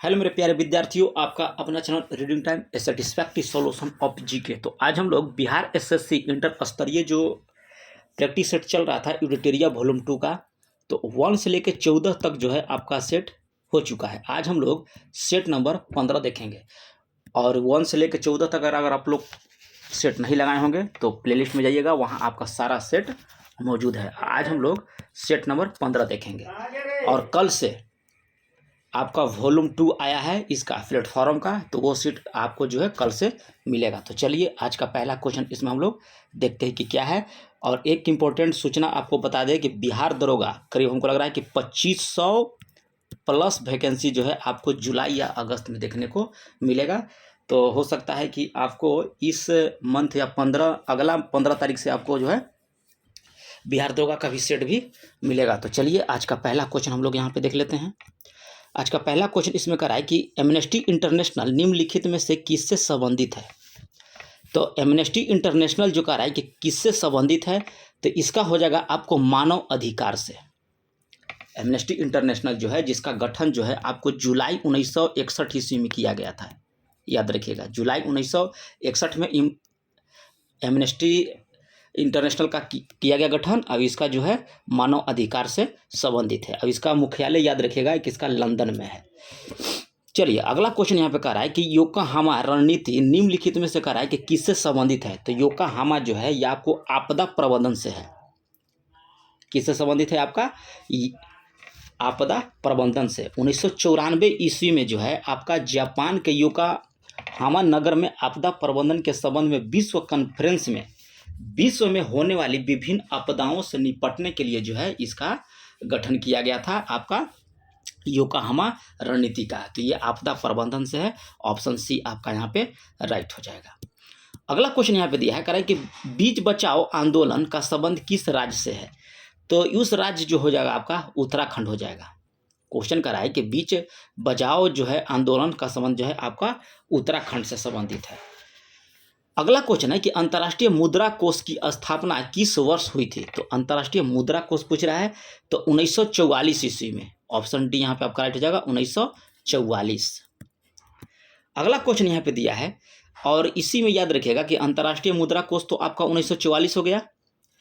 Hello मेरे प्यारे विद्यार्थियों, आपका अपना channel reading time A satisfactory solution of GK. तो आज हम लोग बिहार एसएससी इंटर स्तरीय जो प्रैक्टिस सेट चल रहा था यूडिटेरिया वॉल्यूम 2 का, तो 1 से लेकर 14 तक जो है आपका सेट हो चुका है। आज हम लोग सेट नंबर 15 देखेंगे और 1 से लेकर 14 तक अगर आप लोग सेट नहीं लगाए होंगे तो प्लेलिस्ट में जाइएगा, वहाँ आपका सारा सेट मौजूद है। आज हम लोग सेट नंबर 15 देखेंगे और कल से आपका वॉल्यूम 2 आया है इसका प्लेटफॉर्म का, तो वो सीट आपको जो है कल से मिलेगा। तो चलिए आज का पहला क्वेश्चन इसमें हम लोग देखते हैं कि क्या है। और एक इम्पोर्टेंट सूचना आपको बता दें कि बिहार दरोगा करीब हमको लग रहा है कि 2500 प्लस वैकेंसी जो है आपको जुलाई या अगस्त में देखने को मिलेगा। तो हो सकता है कि आपको इस मंथ या अगला 15 तारीख से आपको जो है बिहार दरोगा का भी सेट भी मिलेगा। तो चलिए आज का पहला क्वेश्चन हम लोग यहाँ पे देख लेते हैं। आज का पहला क्वेश्चन इसमें करा है कि एमनेस्टी इंटरनेशनल निम्नलिखित में से किससे संबंधित है। तो एमनेस्टी इंटरनेशनल जो कह रहा है कि किससे संबंधित है, तो इसका हो जाएगा आपको मानव अधिकार से। एमनेस्टी इंटरनेशनल जो है जिसका गठन जो है आपको जुलाई 1961 ईस्वी में किया गया था, याद रखिएगा। जुलाई 1961 में एमनेस्टी इंटरनेशनल का किया गया गठन। अब इसका जो है मानव अधिकार से संबंधित है। अब इसका मुख्यालय याद रखिएगा कि इसका लंदन में है। चलिए अगला क्वेश्चन यहाँ पे कह रहा है कि योकोहामा रणनीति निम्नलिखित में से कह रहा है कि किससे संबंधित है। तो योकोहामा जो है यह आपको आपदा प्रबंधन से है। किससे संबंधित है? आपका आपदा प्रबंधन से। 1994 ईस्वी में जो है आपका जापान के योकोहामा नगर में आपदा प्रबंधन के संबंध में विश्व कॉन्फ्रेंस में विश्व में होने वाली विभिन्न आपदाओं से निपटने के लिए जो है इसका गठन किया गया था, आपका योकोहामा रणनीति का। तो ये आपदा प्रबंधन से है। ऑप्शन सी आपका यहाँ पे राइट हो जाएगा। अगला क्वेश्चन यहाँ पे दिया है, कह रहा है कि बीच बचाओ आंदोलन का संबंध किस राज्य से है। तो उस राज्य जो हो जाएगा आपका उत्तराखंड हो जाएगा। क्वेश्चन कह रहा है कि बीच बचाओ जो है आंदोलन का संबंध जो है आपका उत्तराखंड से संबंधित है। अगला क्वेश्चन है कि अंतर्राष्ट्रीय मुद्रा कोष की स्थापना किस वर्ष हुई थी। तो अंतर्राष्ट्रीय मुद्रा कोष पूछ रहा है, तो 1944 ईस्वी में। ऑप्शन डी यहाँ पे आपका राइट हो जाएगा, 1944। अगला क्वेश्चन यहाँ पे दिया है और इसी में याद रखिएगा कि अंतर्राष्ट्रीय मुद्रा कोष तो आपका 1944 हो गया,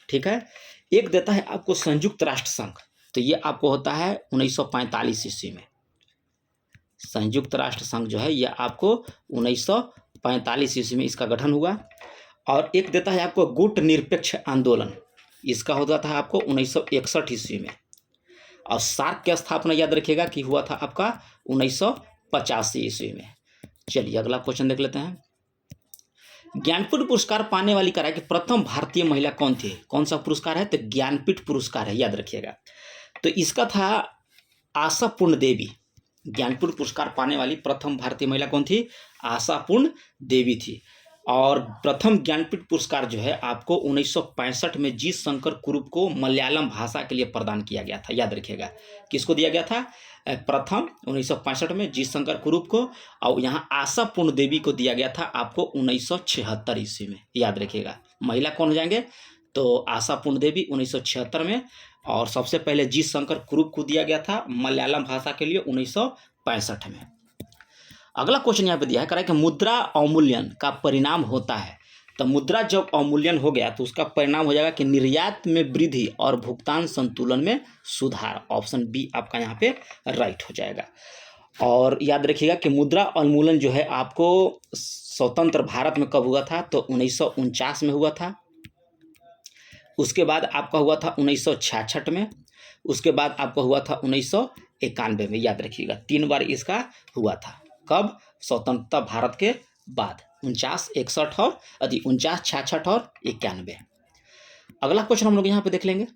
ठीक है। एक देता है आपको संयुक्त राष्ट्र संघ, तो ये आपको होता है 1945 ईस्वी में। संयुक्त राष्ट्र संघ जो है यह आपको 1945 ईस्वी में इसका गठन हुआ। और एक देता है आपको गुट निरपेक्ष आंदोलन, इसका होता था आपको 1961 ईस्वी में। और सार्क की स्थापना याद रखिएगा कि हुआ था आपका 1985 ईस्वी में। चलिए अगला क्वेश्चन देख लेते हैं। ज्ञानपीठ पुरस्कार पाने वाली कह रहा है कि प्रथम भारतीय महिला कौन थी। कौन सा पुरस्कार है? तो ज्ञानपीठ पुरस्कार है, याद रखिएगा। तो इसका था आशापूर्ण देवी। ज्ञानपीठ पुरस्कार पाने वाली प्रथम भारतीय महिला कौन थी? आशापूर्ण देवी थी। और प्रथम ज्ञानपीठ पुरस्कार जो है आपको 1965 में जी शंकर कुरूप को मलयालम भाषा के लिए प्रदान किया गया था, याद रखिएगा। किसको दिया गया था? प्रथम 1965 में जी शंकर कुरूप को। और यहाँ आशापूर्ण देवी को दिया गया था आपको 1976 ईस्वी में, याद रखिएगा। महिला कौन हो जाएंगे? तो आशापूर्ण देवी 1976 में। और सबसे पहले जी शंकर कुरूप को दिया गया था मलयालम भाषा के लिए 1965 में। अगला क्वेश्चन यहाँ पे दिया है, कह रहा है कि मुद्रा अवमूल्यन का परिणाम होता है। तो मुद्रा जब अवमूल्यन हो गया तो उसका परिणाम हो जाएगा कि निर्यात में वृद्धि और भुगतान संतुलन में सुधार। ऑप्शन बी आपका यहाँ पे राइट हो जाएगा। और याद रखिएगा कि मुद्रा अवमूल्यन जो है आपको स्वतंत्र भारत में कब हुआ था? तो 1949 में हुआ था। उसके बाद आपका हुआ था 1966 में। उसके बाद आपका हुआ था 1991 में, याद रखिएगा। 3 बार इसका हुआ था। कब? स्वतंत्रता भारत के बाद 49, 61 और 49, 66 और 91। अगला क्वेश्चन हम लोग यहाँ पे देख लेंगे।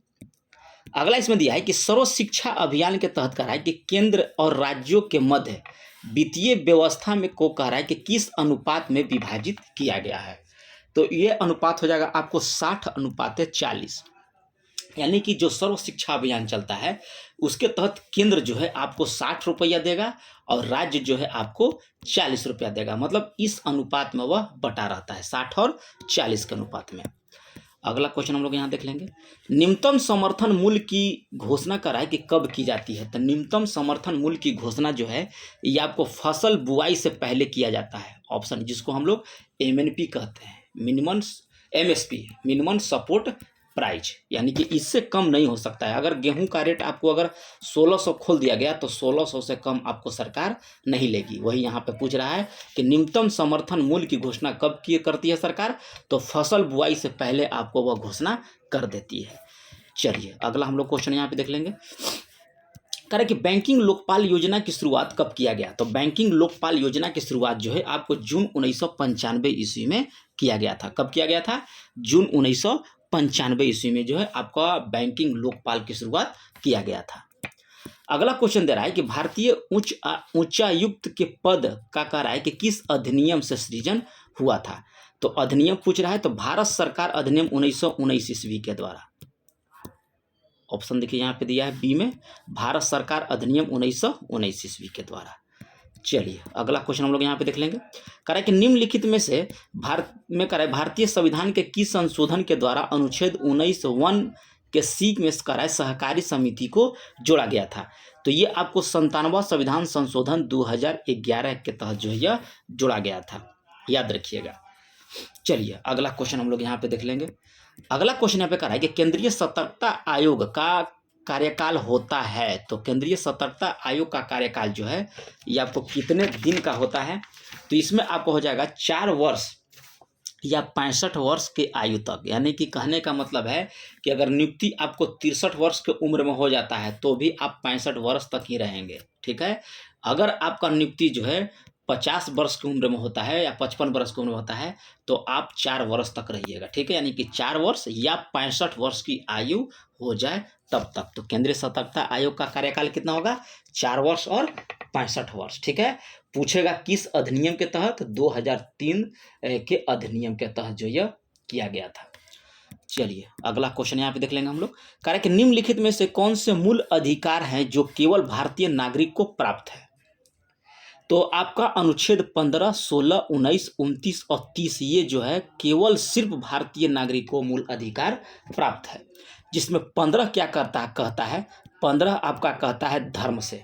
अगला इसमें दिया है कि सर्व शिक्षा अभियान के तहत कह रहा है कि केंद्र और राज्यों के मध्य वित्तीय व्यवस्था में को कह रहा है कि किस अनुपात में विभाजित किया गया है। तो ये अनुपात हो जाएगा आपको 60:40। यानी कि जो सर्व शिक्षा अभियान चलता है उसके तहत केंद्र जो है आपको 60 रुपया देगा और राज्य जो है आपको 40 रुपया देगा। मतलब इस अनुपात में वह बटा रहता है, 60 और 40 के अनुपात में। अगला क्वेश्चन हम लोग यहाँ देख लेंगे। न्यूनतम समर्थन मूल्य की घोषणा करा है कि कब की जाती है। तो न्यूनतम समर्थन मूल्य की घोषणा जो है ये आपको फसल बुआई से पहले किया जाता है। ऑप्शन जिसको हम लोग एमएनपी कहते हैं, minimum MSP, minimum support price, यानी कि इससे कम नहीं हो सकता है। अगर गेहूं का रेट आपको अगर 1600 खोल दिया गया तो 1600 से कम आपको सरकार नहीं लेगी। वही यहाँ पे पूछ रहा है कि न्यूनतम समर्थन मूल्य की घोषणा कब की करती है सरकार, तो फसल बुआई से पहले आपको वह घोषणा कर देती है। चलिए अगला हम लोग क्वेश्चन यहाँ पे देख लेंगे। कह रहे कि बैंकिंग लोकपाल योजना की शुरुआत कब किया गया। तो बैंकिंग लोकपाल योजना की शुरुआत जो है आपको जून 1995 ईस्वी में किया गया था। कब किया गया था? जून 1995 ईस्वी में जो है आपका बैंकिंग लोकपाल की शुरुआत किया गया था। अगला क्वेश्चन दे रहा है कि भारतीय उच्चायुक्त के पद का कह रहा है कि किस अधिनियम से सृजन हुआ था। तो अधिनियम पूछ रहा है तो भारत सरकार अधिनियम 1919 ईस्वी के द्वारा। ऑप्शन देखिए यहाँ पे दिया है बी में, भारत सरकार अधिनियम 1919 ईस्वी के द्वारा। चलिए अगला क्वेश्चन हम लोग यहाँ पे देख लेंगे। कह रहा है कि निम्नलिखित में से भारतीय संविधान के किस संशोधन के द्वारा अनुच्छेद 19(1) के सी में कह रहा है सहकारी समिति को जोड़ा गया था। तो ये आपको 97वां संविधान संशोधन 2011 के तहत जो है यह जोड़ा गया था, याद रखिएगा। चलिए अगला क्वेश्चन हम लोग यहाँ पे देख लेंगे। अगला क्वेश्चन यहाँ पे कह रहा है कि केंद्रीय सतर्कता आयोग का कार्यकाल होता है। तो केंद्रीय सतर्कता आयोग का कार्यकाल जो है ये आपको कितने दिन का होता है। तो इसमें आपको हो जाएगा 4 वर्ष या 65 वर्ष के आयु तक। यानी कि कहने का मतलब है कि अगर नियुक्ति आपको 63 वर्ष की उम्र में हो जाता है तो भी आप 65 वर्ष तक ही रहेंगे, ठीक है। अगर आपका नियुक्ति जो है 50 वर्ष की उम्र में होता है या 55 वर्ष की उम्र में होता है तो आप 4 वर्ष तक रहिएगा, ठीक है। यानी कि 4 वर्ष या 65 वर्ष की आयु हो जाए तब तक। तो केंद्रीय सतर्कता आयोग का कार्यकाल कितना होगा? 4 वर्ष और 65 वर्ष, ठीक है। पूछेगा किस अधिनियम के तहत? 2003 के अधिनियम के तहत जो यह किया गया था। चलिए अगला क्वेश्चन यहाँ पे देख लेंगे हम लोग। कह रहा है कि निम्नलिखित में से कौन से मूल अधिकार हैं जो केवल भारतीय नागरिक को प्राप्त है। तो आपका अनुच्छेद 15, 16, 19, 29 और 30 ये जो है केवल सिर्फ भारतीय नागरिक को मूल अधिकार प्राप्त है। जिसमें 15 क्या कहता है 15 आपका कहता है धर्म से,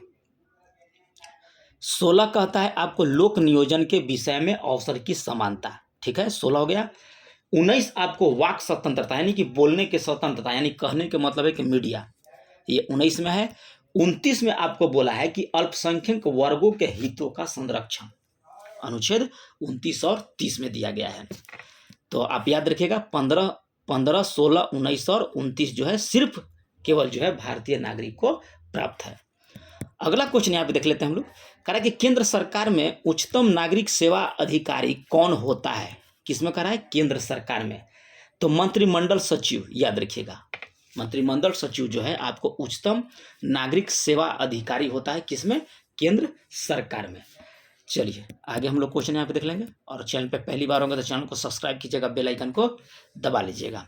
16 कहता है आपको लोक नियोजन के विषय में अवसर की समानता, ठीक है, 16 हो गया। 19 आपको वाक स्वतंत्रता यानी कि बोलने की स्वतंत्रता, यानी कहने के मतलब है कि मीडिया, ये 19 में है। 29 में आपको बोला है कि अल्पसंख्यक वर्गों के हितों का संरक्षण, अनुच्छेद 29 और 30 में दिया गया है। तो आप याद रखिएगा 15, 16, 19 और 29 जो है सिर्फ केवल जो है भारतीय नागरिक को प्राप्त है। अगला क्वेश्चन यहाँ पे देख लेते हैं हम लोग। कह रहा है कि केंद्र सरकार में उच्चतम नागरिक सेवा अधिकारी कौन होता है। किसमें कह रहा है? केंद्र सरकार में। तो मंत्रिमंडल सचिव, याद रखिएगा मंत्रिमंडल सचिव जो है आपको उच्चतम नागरिक सेवा अधिकारी होता है। किसमें? केंद्र सरकार में। चलिए आगे हम लोग क्वेश्चन यहाँ पे देख लेंगे। और चैनल पे पहली बार होंगे तो चैनल को सब्सक्राइब कीजिएगा, बेल आइकन को दबा लीजिएगा।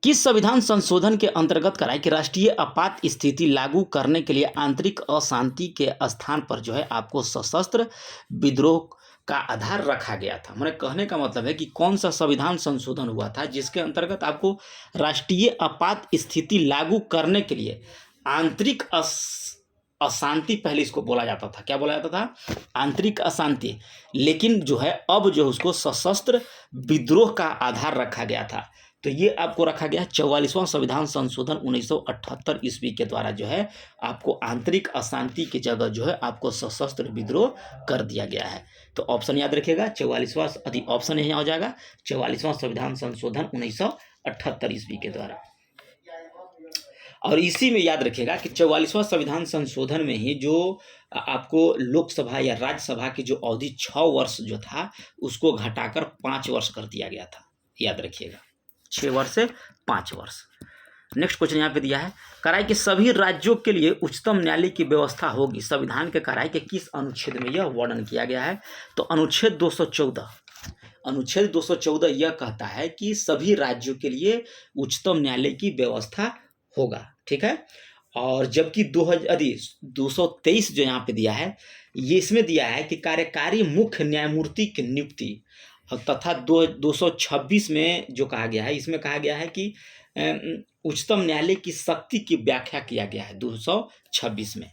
किस संविधान संशोधन के अंतर्गत कराए कि राष्ट्रीय आपात स्थिति लागू करने के लिए आंतरिक अशांति के स्थान पर जो है आपको सशस्त्र विद्रोह का आधार रखा गया था। मैंने कहने का मतलब है कि कौन सा संविधान संशोधन हुआ था जिसके अंतर्गत आपको राष्ट्रीय आपात स्थिति लागू करने के लिए आंतरिक अशांति, पहले इसको बोला जाता था, क्या बोला जाता था? आंतरिक अशांति, लेकिन जो है अब जो उसको सशस्त्र विद्रोह का आधार रखा गया था। तो ये आपको रखा गया 44वां संविधान संशोधन 1978 ईस्वी के द्वारा जो है आपको आंतरिक अशांति की जगह जो है आपको सशस्त्र विद्रोह कर दिया गया है। तो ऑप्शन याद रखिएगा 44वां, ऑप्शन यहाँ हो जाएगा 44वां संविधान संशोधन 1978 ईस्वी के द्वारा। और इसी में याद रखिएगा कि 44वां संविधान संशोधन में ही जो आपको लोकसभा या राज्यसभा की जो अवधि 6 वर्ष जो था उसको घटाकर 5 वर्ष कर दिया गया था, याद रखिएगा 6 वर्ष से 5 वर्ष। नेक्स्ट क्वेश्चन यहाँ पे दिया है, कराई कि सभी राज्यों के लिए उच्चतम न्यायालय की व्यवस्था होगी। संविधान के कराई के किस अनुच्छेद में यह वर्णन किया गया है? तो अनुच्छेद 214, अनुच्छेद 214 यह कहता है कि सभी राज्यों के लिए उच्चतम न्यायालय की व्यवस्था होगा, ठीक है। और जबकि 223 जो यहाँ पे दिया है ये इसमें दिया है कि कार्यकारी मुख्य न्यायमूर्ति की नियुक्ति और तथा 226 में जो कहा गया है, इसमें कहा गया है कि उच्चतम न्यायालय की शक्ति की व्याख्या किया गया है 226 में।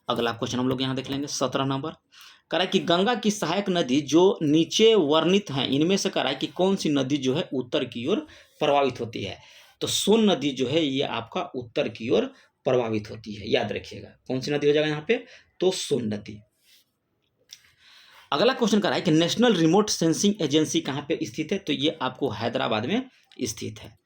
अगला क्वेश्चन हम लोग यहाँ देख लेंगे 17 नंबर। कह रहा है कि गंगा की सहायक नदी जो नीचे वर्णित हैं इनमें से कह रहा है कि कौन सी नदी जो है उत्तर की ओर प्रभावित होती है। तो सोन नदी जो है ये आपका उत्तर की ओर प्रभावित होती है, याद रखिएगा। कौन सी नदी हो जाएगा यहाँ पे, तो सोन नदी। अगला क्वेश्चन कर रहा है कि नेशनल रिमोट सेंसिंग एजेंसी कहाँ पे स्थित है, तो ये आपको हैदराबाद में स्थित है।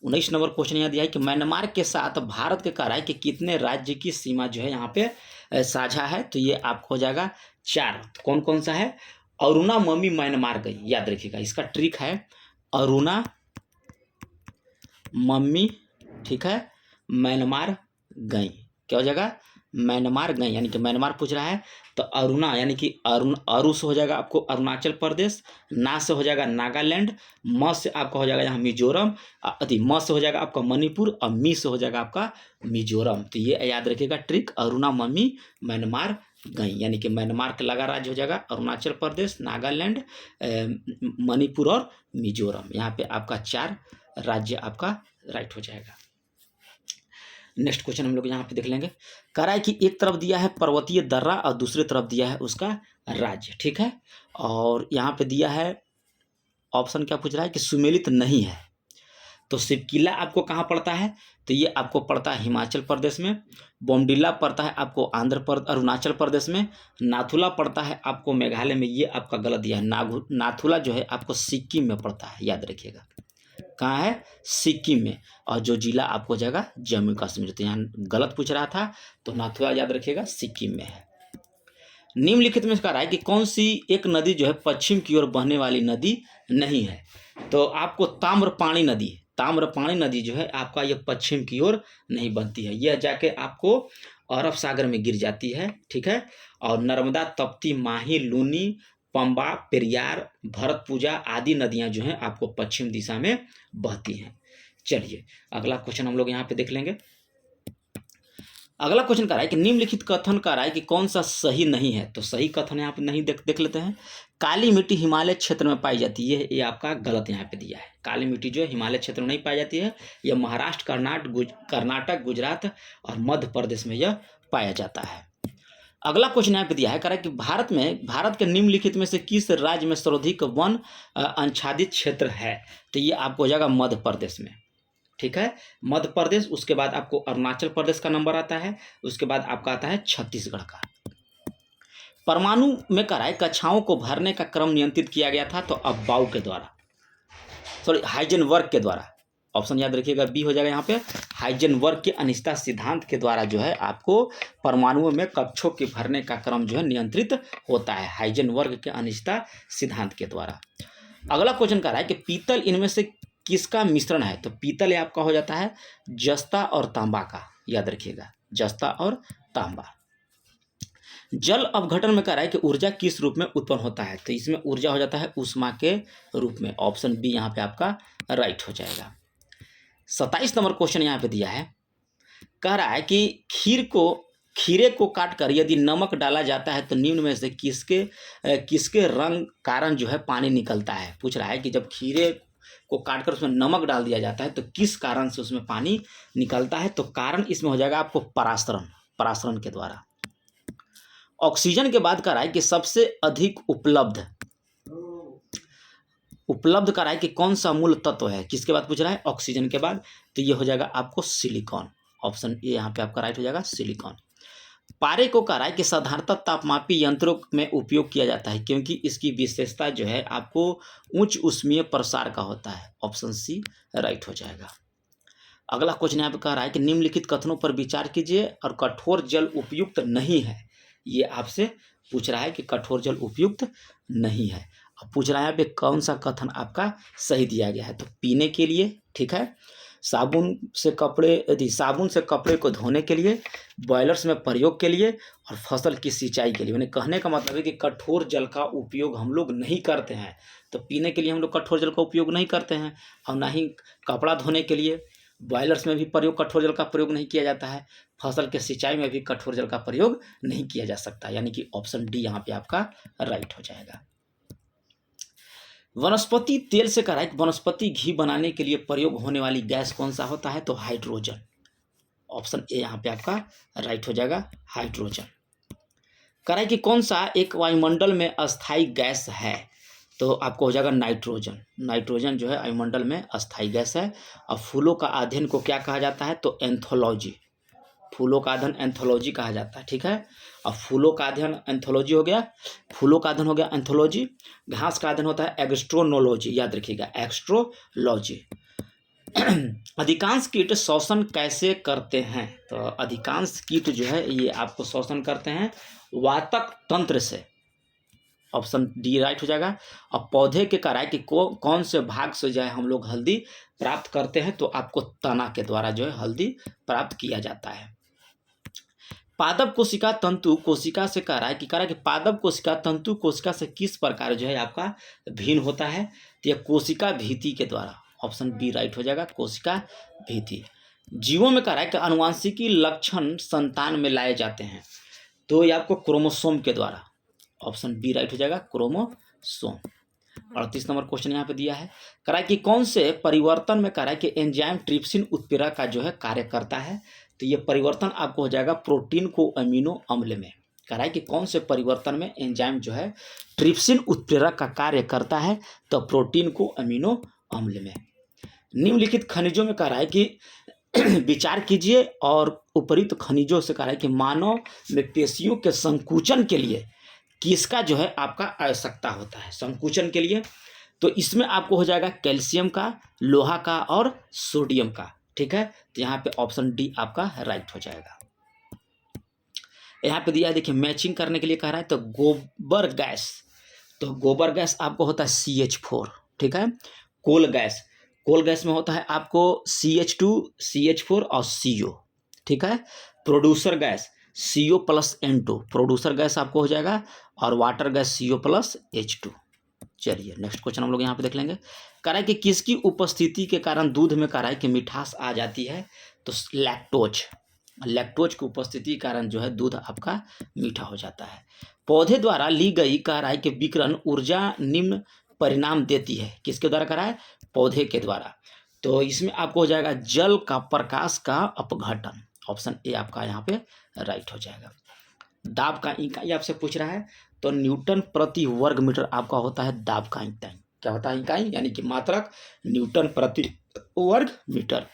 19 नंबर क्वेश्चन यहाँ दिया है कि म्यांमार के साथ भारत के कह रहा है कि कितने राज्य की सीमा जो है यहाँ पे साझा है, तो ये आपको हो जाएगा 4। कौन कौन सा है, अरुणा मम्मी म्यांमार गई, याद रखिएगा। इसका ट्रिक है अरुणा मम्मी, ठीक है, म्यांमार गई, क्या हो जाएगा, म्यांमार गई, यानी कि म्यांमार पूछ रहा है तो अरुणा यानी कि अरु से हो जाएगा आपको अरुणाचल प्रदेश, ना से हो जाएगा नागालैंड, म से आपका हो जाएगा यहाँ मिजोरम, म से हो जाएगा आपका मणिपुर और मी से हो जाएगा आपका मिजोरम। तो ये याद रखिएगा ट्रिक, अरुणा मम्मी म्यांमार गई, यानी कि म्यांमार का लगा राज्य हो जाएगा अरुणाचल प्रदेश, नागालैंड, मणिपुर और मिजोरम। यहाँ पे आपका 4 राज्य आपका राइट हो जाएगा। नेक्स्ट क्वेश्चन हम लोग यहाँ पे देख लेंगे। कह रहा है कि एक तरफ दिया है पर्वतीय दर्रा और दूसरी तरफ दिया है उसका राज्य, ठीक है, और यहाँ पे दिया है ऑप्शन क्या पूछ रहा है कि सुमेलित नहीं है। तो शिवकिला आपको कहाँ पड़ता है, तो ये आपको पड़ता है हिमाचल प्रदेश में, बोमडिला पड़ता है आपको अरुणाचल प्रदेश में, नाथुला पड़ता है आपको मेघालय में, ये आपका गलत दिया है। नाथुला जो है आपको सिक्किम में पड़ता है, याद रखिएगा। कहाँ है, सिक्किम में, और जो जिला आपको हो जाएगा जम्मू कश्मीर। तो यहाँ गलत पूछ रहा था, तो नाथुला याद रखिएगा सिक्किम में है। निम्नलिखित में कह रहा है कि कौन सी एक नदी जो है पश्चिम की ओर बहने वाली नदी नहीं है, तो आपको ताम्रपाणी नदी जो है आपका ये पश्चिम की ओर नहीं बनती है, यह जाके आपको अरब सागर में गिर जाती है, ठीक है। और नर्मदा, तप्ती, माही, लूनी, पंबा, पेरियार, भरतपुजा आदि नदियां जो हैं आपको पश्चिम दिशा में बहती हैं। चलिए अगला क्वेश्चन हम लोग यहाँ पे देख लेंगे। अगला क्वेश्चन कह रहा है कि निम्नलिखित कथन कह रहा है कि कौन सा सही नहीं है, तो सही कथन यहाँ पे नहीं देख लेते हैं। काली मिट्टी हिमालय क्षेत्र में पाई जाती है, ये आपका गलत यहाँ पे दिया है। काली मिट्टी जो है हिमालय क्षेत्र में नहीं पाई जाती है, यह महाराष्ट्र, कर्नाटक, गुजरात और मध्य प्रदेश में यह पाया जाता है। अगला क्वेश्चन यहाँ पे दिया है, कह रहा है कि भारत के निम्नलिखित में से किस राज्य में सर्वाधिक वन आच्छादित क्षेत्र है, तो ये आपको हो जाएगा मध्य प्रदेश में, ठीक है, मध्य प्रदेश। उसके बाद आपको अरुणाचल प्रदेश का नंबर आता है, उसके बाद आपका आता है छत्तीसगढ़ का। परमाणु में कह रहा है कक्षाओं को भरने का क्रम नियंत्रित किया गया था, तो अब्बाउ के द्वारा, सॉरी हाइजेनबर्ग के द्वारा। ऑप्शन याद रखिएगा बी हो जाएगा यहाँ पे, हाइजेनबर्ग के अनिश्चितता सिद्धांत के द्वारा जो है आपको परमाणुओं में कक्षों के भरने का क्रम जो है नियंत्रित होता है, हाइजेनबर्ग के अनिश्चितता सिद्धांत के द्वारा। अगला क्वेश्चन कह रहा है कि पीतल इनमें से किसका मिश्रण है, तो पीतल आपका हो जाता है जस्ता और तांबा का, याद रखिएगा जस्ता और तांबा। जल अपघटन में कह रहा है कि ऊर्जा किस रूप में उत्पन्न होता है, तो इसमें ऊर्जा हो जाता है ऊष्मा के रूप में, ऑप्शन बी यहाँ पे आपका राइट हो जाएगा। 27 नंबर क्वेश्चन यहाँ पे दिया है, कह रहा है कि खीरे को काटकर यदि नमक डाला जाता है तो निम्न में से किसके रंग कारण जो है पानी निकलता है। पूछ रहा है कि जब खीरे को काटकर उसमें नमक डाल दिया जाता है तो किस कारण से उसमें पानी निकलता है, तो कारण इसमें हो जाएगा आपको परासरण के द्वारा। ऑक्सीजन के बाद कह रहा है कि सबसे अधिक उपलब्ध कह रहा है कि कौन सा मूल तत्व है, किसके बाद पूछ रहा है, ऑक्सीजन के बाद, तो ये हो जाएगा आपको सिलिकॉन, ऑप्शन ए यहाँ पे आपका राइट हो जाएगा सिलिकॉन। पारे को कह रहा है कि साधारणतः तापमापी यंत्रों में उपयोग किया जाता है क्योंकि इसकी विशेषता जो है आपको उच्च ऊष्मीय प्रसार का होता है, ऑप्शन सी राइट हो जाएगा। अगला क्वेश्चन यहाँ पे कह रहा है कि निम्नलिखित कथनों पर विचार कीजिए और कठोर जल उपयुक्त नहीं है, ये आपसे पूछ रहा है कि कठोर जल उपयुक्त नहीं है। अब पूछ रहा है यहाँ पे कौन सा कथन आपका सही दिया गया है, तो पीने के लिए, ठीक है, साबुन से कपड़े को धोने के लिए, बॉयलर्स में प्रयोग के लिए और फसल की सिंचाई के लिए। मैंने कहने का मतलब है कि कठोर जल का उपयोग हम लोग नहीं करते हैं, तो पीने के लिए हम लोग कठोर जल का उपयोग नहीं करते हैं, और ना ही कपड़ा धोने के लिए, बॉयलर्स में भी कठोर जल का प्रयोग नहीं किया जाता है, फसल के सिंचाई में भी कठोर जल का प्रयोग नहीं किया जा सकता, यानी कि ऑप्शन डी यहाँ पे आपका राइट हो जाएगा। वनस्पति तेल से करा है कि वनस्पति घी बनाने के लिए प्रयोग होने वाली गैस कौन सा होता है, तो हाइड्रोजन। ऑप्शन ए यहाँ पे आपका राइट हो जाएगा, हाइड्रोजन। करा है कि कौन सा एक वायुमंडल में अस्थायी गैस है, तो आपको हो जाएगा नाइट्रोजन। नाइट्रोजन जो है वायुमंडल में अस्थायी गैस है। अब फूलों का अध्ययन को क्या कहा जाता है, तो एंथोलॉजी। फूलों का अध्ययन एंथोलॉजी कहा जाता है, ठीक है। अब फूलों का अध्ययन एंथोलॉजी हो गया, फूलों का अध्ययन हो गया एंथोलॉजी। घास का अध्ययन होता है एग्स्ट्रोनोलॉजी, याद रखिएगा एक्स्ट्रोलॉजी। अधिकांश कीट श्वसन कैसे करते हैं, तो अधिकांश कीट जो है ये आपको श्वसन करते हैं वातक तंत्र से। ऑप्शन डी राइट हो जाएगा। अब पौधे के कराई कि कौन से भाग से जो है हम लोग हल्दी प्राप्त करते हैं, तो आपको तना के द्वारा जो है हल्दी प्राप्त किया जाता है। पादप कोशिका तंतु कोशिका से करा है कि पादप कोशिका तंतु कोशिका से किस प्रकार जो है आपका भिन्न होता है, तो यह कोशिका भीति के द्वारा। ऑप्शन बी राइट हो जाएगा, कोशिका भीति। जीवों में करा है कि आनुवांशिकी लक्षण संतान में लाए जाते हैं, तो ये आपको क्रोमोसोम के द्वारा। ऑप्शन बी राइट हो जाएगा, क्रोमोसोम। 38 नंबर क्वेश्चन यहाँ पे दिया है, करा कि कौन से परिवर्तन में करा कि एंजाइम ट्रिप्सिन उत्प्रेरक का जो है कार्य करता है, तो ये परिवर्तन आपको हो जाएगा प्रोटीन को अमीनो अम्ल में। करा कि कौन से परिवर्तन में एंजाइम जो है ट्रिप्सिन उत्प्रेरक का कार्य करता है, तो प्रोटीन को अमीनो अम्ल में। निम्नलिखित खनिजों में करा है कि विचार कीजिए और उपरित खनिजों से कहा है कि मानव में पेशियों के संकुचन के लिए किसका जो है आपका आवश्यकता होता है संकुचन के लिए, तो इसमें आपको हो जाएगा कैल्शियम का, लोहा का और सोडियम का, ठीक है। तो यहाँ पे ऑप्शन डी आपका राइट हो जाएगा। यहाँ पे दिया है देखिए मैचिंग करने के लिए कह रहा है, तो गोबर गैस, तो गोबर गैस आपको होता है CH4, ठीक है। कोल गैस में होता है आपको CH2, CH4 और CO, ठीक है। Producer gas CO plus N2, producer gas आपको हो जाएगा, और water gas CO plus H2। चलिए नेक्स्ट क्वेश्चन हम लोग यहाँ पे देख लेंगे। कह रहा है कि किसकी उपस्थिति के कारण दूध में कह रहा है कि मिठास आ जाती है, तो लैक्टोज की उपस्थिति के कारण जो है दूध आपका मीठा हो जाता है। पौधे द्वारा ली गई कह रहा है कि विकिरण ऊर्जा निम्न परिणाम देती है, किसके द्वारा करा है, पौधे के द्वारा। तो इसमें आपको हो जाएगा जल का प्रकाश का अपघटन। ऑप्शन ए आपका यहाँ पे राइट हो जाएगा। दाब का इकाई आपसे पूछ रहा है, तो न्यूटन प्रति वर्ग मीटर आपका होता है दाब का इकाई। क्या होता है इकाई, यानी कि मात्रक न्यूटन प्रति वर्ग मीटर।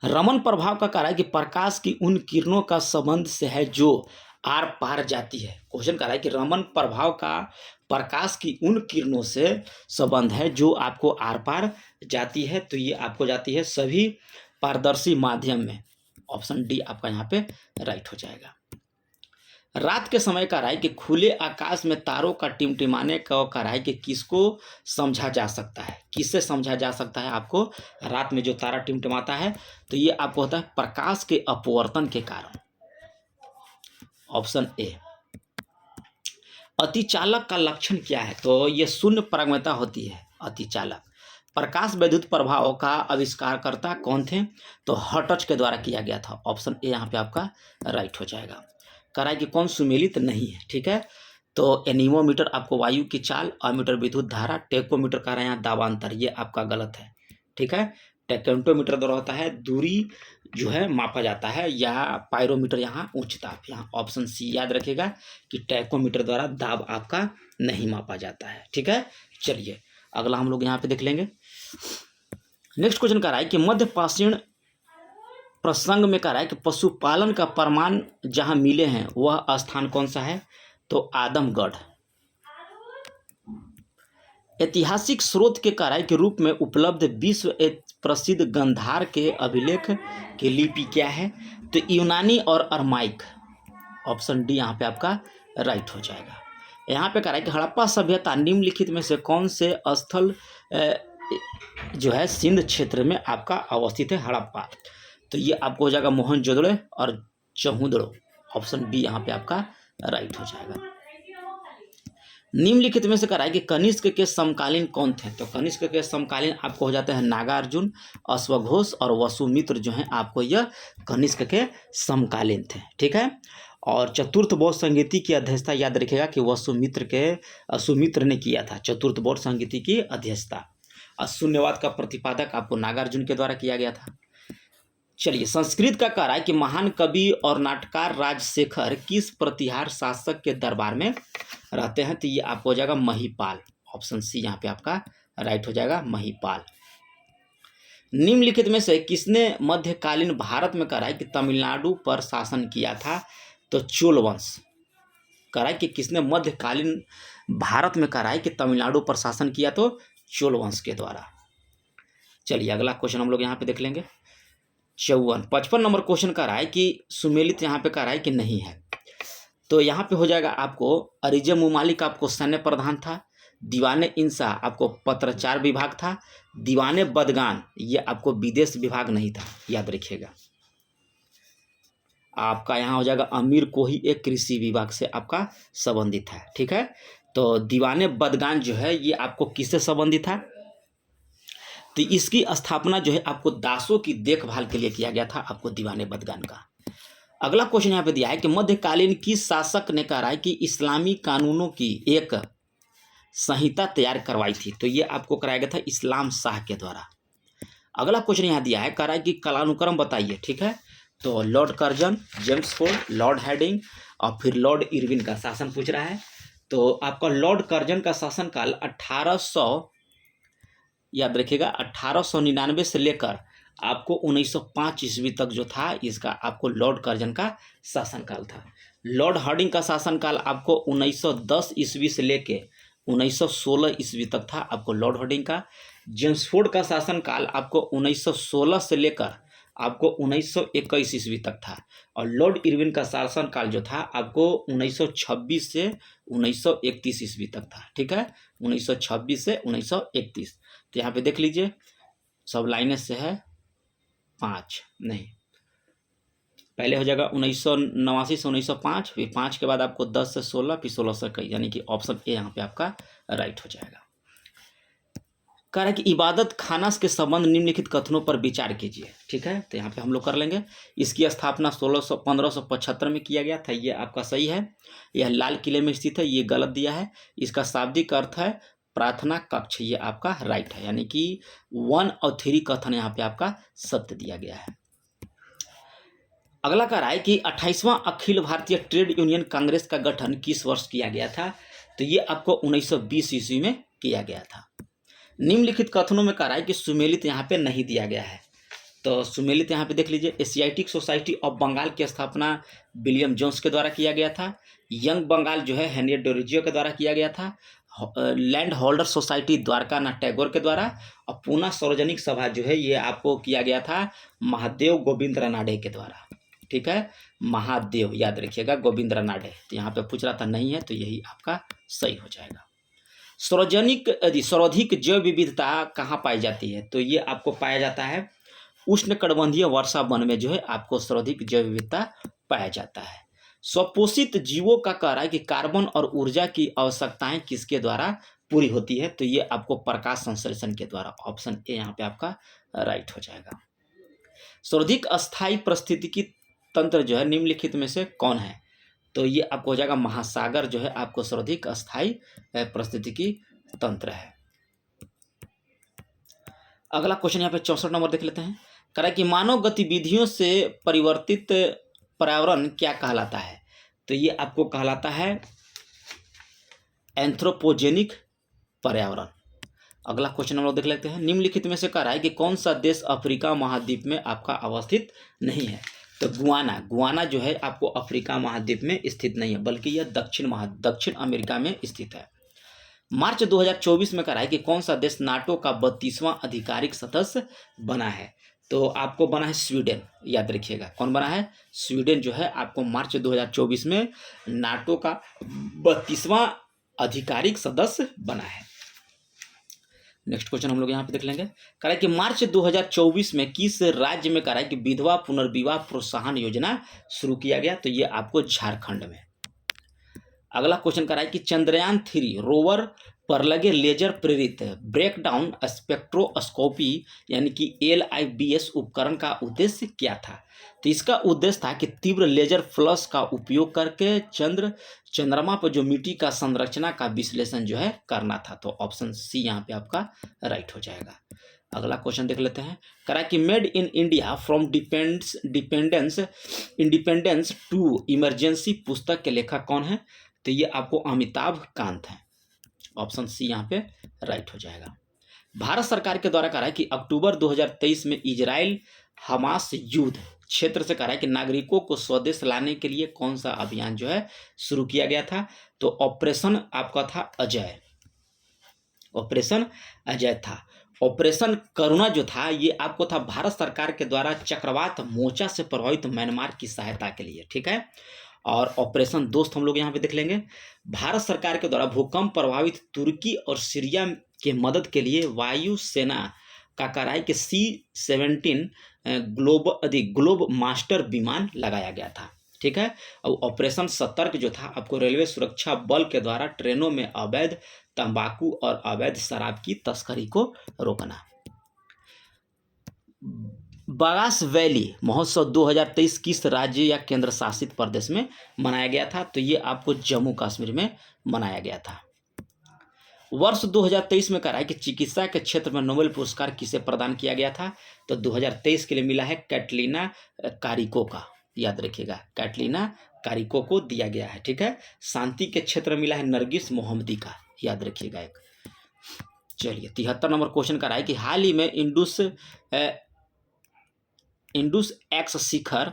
रमन प्रभाव का कारण है कि प्रकाश की उन किरणों का संबंध से है जो आर पार जाती है। क्वेश्चन कर रहा है कि रमन प्रभाव का प्रकाश की उन किरणों से संबंध है जो आपको आर पार जाती है, तो ये आपको जाती है सभी पारदर्शी माध्यम में। ऑप्शन डी आपका यहाँ पे राइट हो जाएगा। रात के समय का राय कि खुले आकाश में तारों का टिमटिमाने का राय कि किसको समझा जा सकता है, किससे समझा जा सकता है आपको रात में जो तारा टिमटिमाता है, तो ये आपको होता है प्रकाश के अपवर्तन के कारण। Option A. अतिचालक का लक्षण क्या है, तो ये शून्य पारगम्यता होती है अतिचालक। प्रकाश विद्युत प्रभाव का आविष्कारकर्ता कौन थे, तो हर्ट्ज के द्वारा किया गया था। ऑप्शन ए यहाँ पे आपका राइट हो जाएगा। करा कि कौन सुमेलित नहीं है, ठीक है। तो एनीमोमीटर आपको वायु की चाल, अमीटर विद्युत धारा, टेकोमीटर कह रहा है यहाँ दाबांतर, ये आपका गलत है, ठीक है। टेकेंटोमीटर द्वारा होता है दूरी जो है मापा जाता है, या पायरोमीटर यहाँ उच्च ताप। यहाँ ऑप्शन सी याद रखिएगा कि टेकोमीटर द्वारा दाब आपका नहीं मापा जाता है, ठीक है। चलिए अगला हम लोग यहाँ पे देख लेंगे। नेक्स्ट क्वेश्चन कह रहा है कि मध्य प्राचीन प्रसंग में कह रहा है कि पशुपालन का प्रमाण जहां मिले हैं वह स्थान कौन सा है, तो आदमगढ़। ऐतिहासिक स्रोत के कराई के रूप में उपलब्ध विश्व प्रसिद्ध गंधार के अभिलेख की लिपि क्या है, तो यूनानी और अरमाइक। ऑप्शन डी यहाँ पे आपका राइट हो जाएगा। यहाँ पे कह रहा है कि हड़प्पा सभ्यता निम्नलिखित में से कौन से स्थल जो है सिंध क्षेत्र में आपका अवस्थित है हड़प्पा, तो ये आपको हो जाएगा मोहनजोदड़ो और चहुंदड़ो। ऑप्शन बी यहाँ पे आपका राइट हो जाएगा। निम्नलिखित में से कह रहा है कि कनिष्क के समकालीन कौन थे, तो कनिष्क के समकालीन आपको हो जाते हैं नागार्जुन, अश्वघोष और वसुमित्र जो हैं आपको यह कनिष्क के समकालीन थे, ठीक है। और चतुर्थ बौद्ध संगीति की अध्यक्षता याद रखिएगा कि वह सुमित्र ने किया था, चतुर्थ बौद्ध संगीति की अध्यक्षता। और शून्यवाद का प्रतिपादक आपको नागार्जुन के द्वारा किया गया था। चलिए, संस्कृत का कह रहा है कि महान कवि और नाटककार राजशेखर किस प्रतिहार शासक के दरबार में रहते हैं? तो ये आपको हो जाएगा महिपाल, ऑप्शन सी यहाँ पे आपका राइट हो जाएगा, महिपाल। निम्नलिखित में से किसने मध्यकालीन भारत में कह रहा है कि तमिलनाडु पर शासन किया था? तो चोल वंश। कह रहा है कि किसने मध्यकालीन भारत में कह रहा है कि तमिलनाडु पर शासन किया? तो चोल वंश के द्वारा। चलिए, अगला क्वेश्चन हम लोग यहाँ पे देख लेंगे। 55 नंबर क्वेश्चन कह रहा है कि सुमेलित यहाँ पे कह रहा है कि नहीं है। तो यहाँ पे हो जाएगा आपको अरिजे मुमालिक आपको सैन्य प्रधान था, दीवाने इंसा आपको पत्राचार विभाग था, दीवाने बदगान ये आपको विदेश विभाग नहीं था, याद रखिएगा। आपका यहाँ हो जाएगा अमीर कोही एक कृषि विभाग से आपका संबंधित है, ठीक है। तो दीवाने बदगान जो है ये आपको किससे संबंधित है? तो इसकी स्थापना जो है आपको दासों की देखभाल के लिए किया गया था, आपको दीवाने बदगान का। अगला क्वेश्चन यहाँ पे दिया है कि मध्यकालीन किस शासक ने कहा है कि इस्लामी कानूनों की एक संहिता तैयार करवाई थी? तो ये आपको कराया गया था इस्लाम शाह के द्वारा। अगला क्वेश्चन यहाँ दिया है, कह रहा है कि कालानुक्रम बताइए, ठीक है। तो Lord Curzon, James Ford, Lord heading और फिर लॉर्ड इरविन का शासन पूछ रहा है। तो आपका लॉर्ड कर्जन का शासनकाल 1800 याद रखिएगा 1899 से लेकर आपको 1905 ईस्वी तक जो था इसका आपको लॉर्ड कर्जन का शासनकाल था। लॉर्ड हार्डिंग का शासनकाल आपको 1910 ईस्वी से लेके 1916 ईस्वी तक था, आपको लॉर्ड हार्डिंग का। जेम्स फोर्ड का शासनकाल आपको 1916 से लेकर आपको 1921 ईस्वी तक था। और लॉर्ड इरविन का शासनकाल जो था आपको 1926 से 1931 ईस्वी तक था, ठीक है, 1926 से 1931। तो यहाँ पे देख लीजिए सब लाइनें से है 5 नहीं, पहले हो जाएगा 1989 से 1905, फिर 5 के बाद आपको 10 से 16, फिर 16 से कई, यानी कि ऑप्शन ए यहाँ पे आपका राइट हो जाएगा। कह रहा है कि इबादत खाना के संबंध निम्नलिखित कथनों पर विचार कीजिए, ठीक है। तो यहाँ पे हम लोग कर लेंगे। इसकी स्थापना 1575 में किया गया था, ये आपका सही है। यह लाल किले में स्थित है, ये गलत दिया है। इसका शाब्दिक अर्थ है प्रार्थना कक्ष, ये आपका राइट है, यानी कि 1 और 3 कथन यहाँ पे आपका सत्य दिया गया है। अगला कह रहा है कि 28वां अखिल भारतीय ट्रेड यूनियन कांग्रेस का गठन किस वर्ष किया गया था? तो ये आपको 1920 ईस्वी में किया गया था। निम्नलिखित कथनों में कह रहा है कि सुमेलित यहाँ पे नहीं दिया गया है। तो सुमेलित यहाँ पे देख लीजिए, एशियाटिक सोसाइटी ऑफ बंगाल की स्थापना विलियम जोन्स के द्वारा किया गया था। यंग बंगाल जो है हेनरियट डोरिजियो के द्वारा किया गया था। Land holder society Dwarka Nath Tagore के द्वारा। और पूना सार्वजनिक सभा जो है ये आपको किया गया था महादेव गोविंद रानाडे के द्वारा, ठीक है, महादेव याद रखिएगा गोविंद रानाडे। तो यहाँ पे पूछ रहा था नहीं है, तो यही आपका सही हो जाएगा। सर्वाधिक जैव विविधता कहाँ पाई जाती है? तो ये आपको पाया जाता है उष्णकटिबंधीय वर्षा वन में जो है आपको सर्वाधिक जैव विविधता पाया जाता है। स्वपोषित जीवों का कह रहा है कि कार्बन और ऊर्जा की आवश्यकताएं किसके द्वारा पूरी होती है? तो ये आपको प्रकाश संश्लेषण के द्वारा, ऑप्शन ए यहाँ पे आपका राइट हो जाएगा। सर्वाधिक अस्थायी पारिस्थितिकी तंत्र जो है निम्नलिखित में से कौन है? तो ये आपको हो जाएगा महासागर जो है आपको सर्वाधिक अस्थायी पारिस्थितिकी तंत्र है। अगला क्वेश्चन यहाँ पे 64 नंबर देख लेते हैं। कह रहा है कि मानव गतिविधियों से परिवर्तित पर्यावरण क्या कहलाता है? तो ये आपको कहलाता है एंथ्रोपोजेनिक पर्यावरण। अगला क्वेश्चन हम लोग देख लेते हैं। निम्नलिखित में से कह रहा है कि कौन सा देश अफ्रीका महाद्वीप में आपका अवस्थित नहीं है? तो गुआना जो है आपको अफ्रीका महाद्वीप में स्थित नहीं है, बल्कि यह दक्षिण अमेरिका में स्थित है। मार्च 2024 में कह रहा है कि कौन सा देश नाटो का 32वां आधिकारिक सदस्य बना है? तो आपको बना है स्वीडन, याद रखिएगा कौन बना है? स्वीडन जो है आपको मार्च 2024 में नाटो का 32वां आधिकारिक सदस्य बना है। नेक्स्ट क्वेश्चन हम लोग यहाँ पे देख लेंगे। कह रहा है कि मार्च 2024 में किस राज्य में कह रहा है कि विधवा पुनर्विवाह प्रोत्साहन योजना शुरू किया गया? तो ये आपको झारखंड में। अगला क्वेश्चन कह रहा है कि चंद्रयान 3 रोवर पर लगे लेजर प्रेरित ब्रेकडाउन स्पेक्ट्रोस्कोपी यानी कि LIBS उपकरण का उद्देश्य क्या था? तो इसका उद्देश्य था कि तीव्र लेजर फ्लश का उपयोग करके चंद्रमा पर जो मिट्टी का संरचना का विश्लेषण जो है करना था। तो ऑप्शन सी यहाँ पे आपका राइट हो जाएगा। अगला क्वेश्चन देख लेते हैं। करा कि made in India from independence to emergency पुस्तक के लेखक कौन है? तो ये आपको अमिताभ कांत है। ऑप्शन सी यहाँ पे राइट हो जाएगा। भारत सरकार के द्वारा कहा है कि अक्टूबर 2023 में इजराइल हमास युद्ध क्षेत्र से कहा है कि नागरिकों को स्वदेश लाने के लिए कौन सा अभियान जो है शुरू किया गया था? तो ऑपरेशन आपका था अजय। ऑपरेशन अजय था। ऑपरेशन करुणा जो था ये आपको था भारत सरकार के द्वारा चक्रवात मोर्चा से प्रभावित म्यांमार की सहायता के लिए, ठीक है। और ऑपरेशन दोस्त हम लोग यहाँ पे देख लेंगे। भारत सरकार के द्वारा भूकंप प्रभावित तुर्की और सीरिया के मदद के लिए वायु सेना का कराई के C-17 ग्लोब मास्टर विमान लगाया गया था, ठीक है। और ऑपरेशन सतर्क जो था आपको रेलवे सुरक्षा बल के द्वारा ट्रेनों में अवैध तंबाकू और अवैध शराब की तस्करी को रोकना। बगास वैली महोत्सव 2023 किस राज्य या केंद्र शासित प्रदेश में मनाया गया था? तो ये आपको जम्मू कश्मीर में मनाया गया था। वर्ष 2023 में कहा है कि चिकित्सा के क्षेत्र में नोबेल पुरस्कार किसे प्रदान किया गया था? तो 2023 के लिए मिला है कैटलीना कारिको का, याद रखिएगा, कैटलीना कारिको को दिया गया है, ठीक है। शांति के क्षेत्र में मिला है नरगिस मोहम्मदी का, याद रखिएगा एक। चलिए 73 नंबर क्वेश्चन का है कि हाल ही में इंडस एक्स शिखर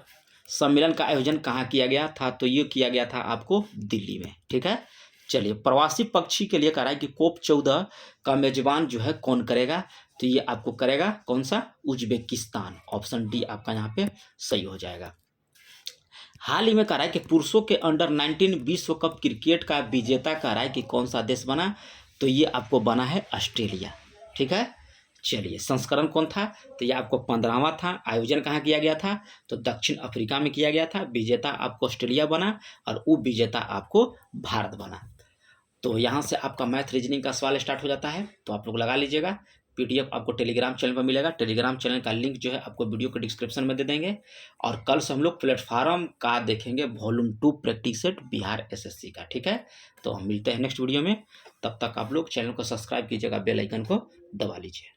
सम्मेलन का आयोजन कहाँ किया गया था? तो ये किया गया था आपको दिल्ली में, ठीक है। चलिए प्रवासी पक्षी के लिए कह रहा है कि COP14 का मेजबान जो है कौन करेगा? तो ये आपको करेगा कौन सा? उज्बेकिस्तान। ऑप्शन डी आपका यहाँ पे सही हो जाएगा। हाल ही में कह रहा है कि पुरुषों के अंडर 19 विश्व कप क्रिकेट का विजेता कह रहा है कि कौन सा देश बना? तो ये आपको बना है ऑस्ट्रेलिया, ठीक है। चलिए संस्करण कौन था? तो ये आपको 15वां था। आयोजन कहाँ किया गया था? तो दक्षिण अफ्रीका में किया गया था। विजेता आपको ऑस्ट्रेलिया बना और उप विजेता आपको भारत बना। तो यहाँ से आपका मैथ रीजनिंग का सवाल स्टार्ट हो जाता है, तो आप लोग लगा लीजिएगा। PDF आपको टेलीग्राम चैनल पर मिलेगा। टेलीग्राम चैनल का लिंक जो है आपको वीडियो के डिस्क्रिप्शन में दे देंगे। और कल से हम लोग प्लेटफॉर्म का देखेंगे volume 2 practice set Bihar SSC का, ठीक है। तो हम मिलते हैं नेक्स्ट वीडियो में। तब तक आप लोग चैनल को सब्सक्राइब कीजिएगा, बेल आइकन को दबा लीजिए।